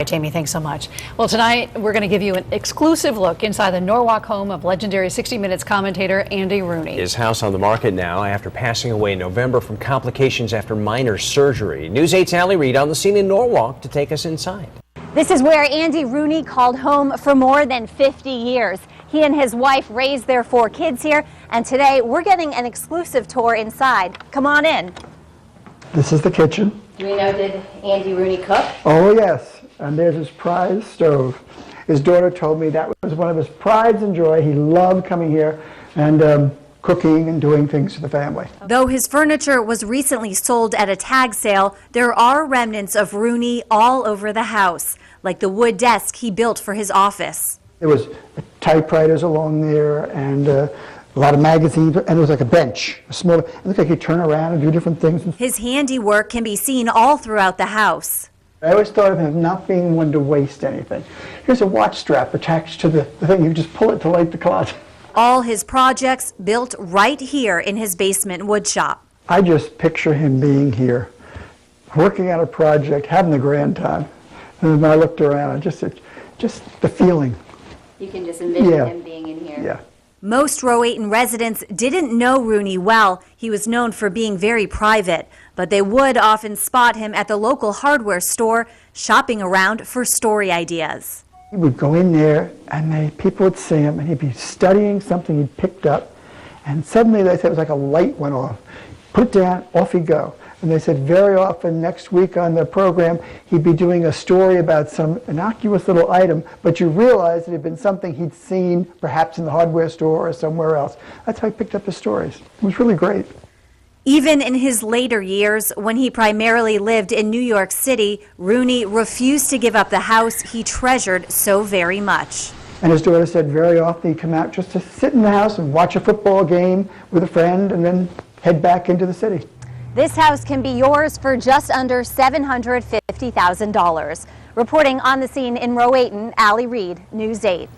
Jamie, thanks so much. Well, tonight we're going to give you an exclusive look inside the Norwalk home of legendary 60 Minutes commentator Andy Rooney. His house on the market now after passing away in November from complications after minor surgery. News 8's Andy Reid on the scene in Norwalk to take us inside. This is where Andy Rooney called home for more than 50 years. He and his wife raised their 4 kids here, and today we're getting an exclusive tour inside. Come on in. This is the kitchen. Do we know, did Andy Rooney cook? Oh, yes. And there's his prize stove. His daughter told me that was one of his prides and joy. He loved coming here and cooking and doing things for the family. Though his furniture was recently sold at a tag sale, there are remnants of Rooney all over the house, like the wood desk he built for his office. There was typewriters along there and a lot of magazines, and it was like a bench, a small. It looked like he'd turn around and do different things. His handiwork can be seen all throughout the house. I always thought of him as not being one to waste anything. Here's a watch strap attached to the thing. You just pull it to light the clock. All his projects built right here in his basement wood shop. I just picture him being here, working on a project, having a grand time. And when I looked around, just the feeling. You can just envision him being in here. Yeah. Most Rowayton residents didn't know Rooney well. He was known for being very private, but they would often spot him at the local hardware store, shopping around for story ideas. He would go in there, and people would see him, and he'd be studying something he'd picked up, and suddenly they said it was like a light went off. Put it down, off he'd go. And they said very often next week on the program, he'd be doing a story about some innocuous little item, but you realize it had been something he'd seen perhaps in the hardware store or somewhere else. That's how he picked up his stories. It was really great. Even in his later years, when he primarily lived in New York City, Rooney refused to give up the house he treasured so very much. And his daughter said very often he'd come out just to sit in the house and watch a football game with a friend and then head back into the city. This house can be yours for just under $750,000. Reporting on the scene in Rowayton, Andy Reid, News 8.